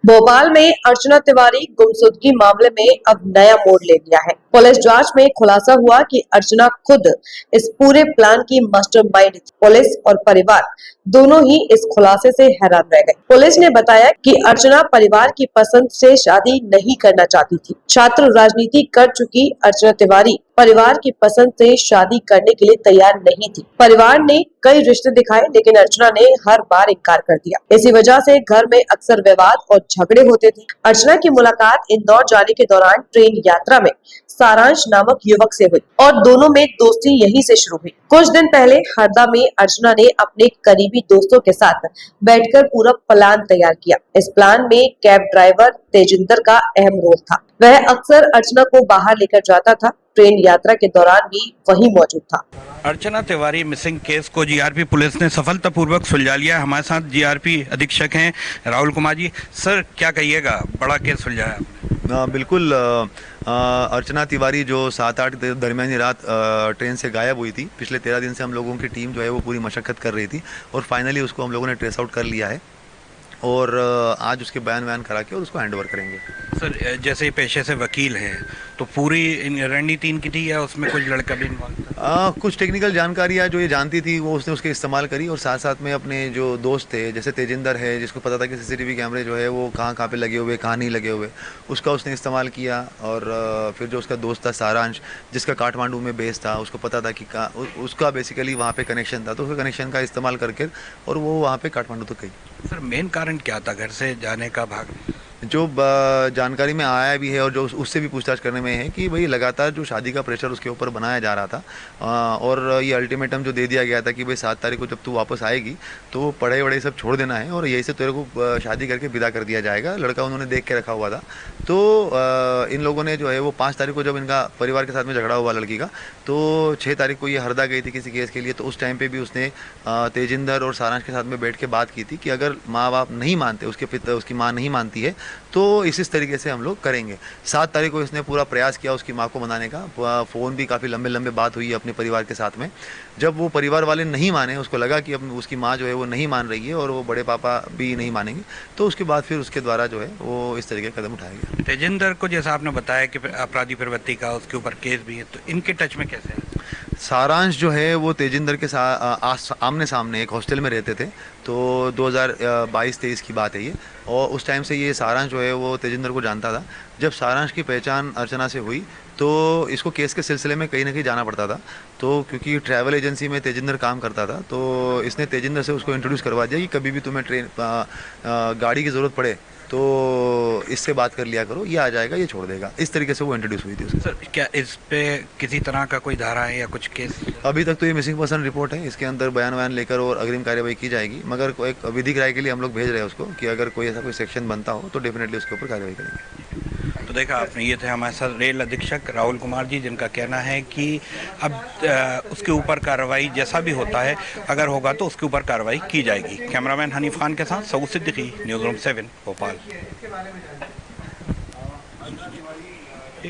भोपाल में अर्चना तिवारी गुमशुदगी मामले में अब नया मोड़ ले लिया है। पुलिस जांच में खुलासा हुआ कि अर्चना खुद इस पूरे प्लान की मास्टरमाइंड थी। पुलिस और परिवार दोनों ही इस खुलासे से हैरान रह गए। पुलिस ने बताया कि अर्चना परिवार की पसंद से शादी नहीं करना चाहती थी। छात्र राजनीति कर चुकी अर्चना तिवारी परिवार की पसंद से शादी करने के लिए तैयार नहीं थी। परिवार ने कई रिश्ते दिखाए, लेकिन अर्चना ने हर बार इनकार कर दिया। इसी वजह से घर में अक्सर विवाद और झगड़े होते थे। अर्चना की मुलाकात इंदौर जाने के दौरान ट्रेन यात्रा में सारांश नामक युवक से हुई और दोनों में दोस्ती यहीं से शुरू हुई। कुछ दिन पहले हरदा में अर्चना ने अपने करीबी दोस्तों के साथ बैठकर पूरा प्लान तैयार किया। इस प्लान में कैब ड्राइवर तेजिंदर का अहम रोल था। वह अक्सर अर्चना को बाहर लेकर जाता था। ट्रेन यात्रा के दौरान भी वही मौजूद था। अर्चना तिवारी मिसिंग केस को जीआरपी पुलिस ने सफलतापूर्वक सुलझा लिया। हमारे साथ जीआरपी अधीक्षक हैं राहुल कुमार जी। सर, क्या कहिएगा, बड़ा केस सुलझाया आपने? बिल्कुल। अर्चना तिवारी जो 7-8 दरमियानी रात ट्रेन से गायब हुई थी, पिछले 13 दिन से हम लोगों की टीम जो है वो पूरी मशक्क़त कर रही थी और फाइनली उसको हम लोगों ने ट्रेस आउट कर लिया है और आज उसके बयान करा के और उसको हैंड ओवर करेंगे। सर, जैसे ही पेशे से वकील हैं तो पूरी रणनीति इनकी थी या उसमें कुछ लड़का भी इन्वॉल्व था? कुछ टेक्निकल जानकारियाँ जो ये जानती थी वो उसने उसके इस्तेमाल करी और साथ साथ में अपने जो दोस्त थे, जैसे तेजिंदर है जिसको पता था कि सीसीटीवी कैमरे जो है वो कहाँ कहाँ पे लगे हुए, कहाँ नहीं लगे हुए, उसका उसने इस्तेमाल किया। और फिर जो उसका दोस्त था सारांश, जिसका काठमांडू में बेस था, उसको पता था कि उसका बेसिकली वहाँ पे कनेक्शन था, तो उसके कनेक्शन का इस्तेमाल करके और वो वहाँ पे काठमांडू तक गई। सर, मेन कारण क्या था घर से जाने का भागने? जो जानकारी में आया भी है और जो उससे भी पूछताछ करने में है कि भाई लगातार जो शादी का प्रेशर उसके ऊपर बनाया जा रहा था और ये अल्टीमेटम जो दे दिया गया था कि भाई 7 तारीख को जब तू वापस आएगी तो पढ़ाई वढ़ाई सब छोड़ देना है और यही से तेरे को शादी करके विदा कर दिया जाएगा। लड़का उन्होंने देख के रखा हुआ था। तो इन लोगों ने जो है वो 5 तारीख को जब इनका परिवार के साथ में झगड़ा हुआ लड़की का, तो 6 तारीख को ये हरदा गई थी किसी केस के लिए। तो उस टाइम पर भी उसने तेजिंदर और सारांश के साथ में बैठ के बात की थी कि अगर माँ बाप नहीं मानते, उसकी माँ नहीं मानती है तो इस तरीके से हम लोग करेंगे। 7 तारीख को इसने पूरा प्रयास किया उसकी माँ को मनाने का। फ़ोन भी काफ़ी लंबे लंबे बात हुई अपने परिवार के साथ में। जब वो परिवार वाले नहीं माने, उसको लगा कि अब उसकी माँ जो है वो नहीं मान रही है और वो बड़े पापा भी नहीं मानेंगे, तो उसके बाद फिर उसके द्वारा जो है वो इस तरीके का कदम उठाया गया। तेजिंदर को जैसा आपने बताया कि अपराधी प्रवृत्ति का उसके ऊपर केस भी है, तो इनके टच में कैसे है? सारांश जो है वो तेजिंदर के साथ आमने सामने एक हॉस्टल में रहते थे। तो 2022-23 की बात है ये, और उस टाइम से ये सारांश जो है वो तेजिंदर को जानता था। जब सारांश की पहचान अर्चना से हुई तो इसको केस के सिलसिले में कहीं ना कहीं जाना पड़ता था। तो क्योंकि ट्रैवल एजेंसी में तेजिंदर काम करता था, तो इसने तेजिंदर से उसको इंट्रोड्यूस करवा दिया कि कभी भी तुम्हें गाड़ी की ज़रूरत पड़े तो इससे बात कर लिया करो, ये आ जाएगा, ये छोड़ देगा। इस तरीके से वो इंट्रोड्यूस हुई थी उसके। सर, क्या इस पे किसी तरह का कोई धारा है या कुछ केस? अभी तक तो ये मिसिंग पर्सन रिपोर्ट है, इसके अंदर बयान लेकर और अग्रिम कार्यवाही की जाएगी, मगर एक विधिक राय के लिए हम लोग भेज रहे हैं उसको कि अगर कोई ऐसा कोई सेक्शन बनता हो तो डेफिनेटली उसके ऊपर कार्रवाई करेंगे। तो देखा आपने, ये थे हमारे साथ रेल अधीक्षक राहुल कुमार जी, जिनका कहना है कि अब उसके ऊपर कार्रवाई जैसा भी होता है, अगर होगा तो उसके ऊपर कार्रवाई की जाएगी। कैमरामैन हनीफ खान के साथ सऊद सिद्दीकी, न्यूज़ रूम 7 भोपाल।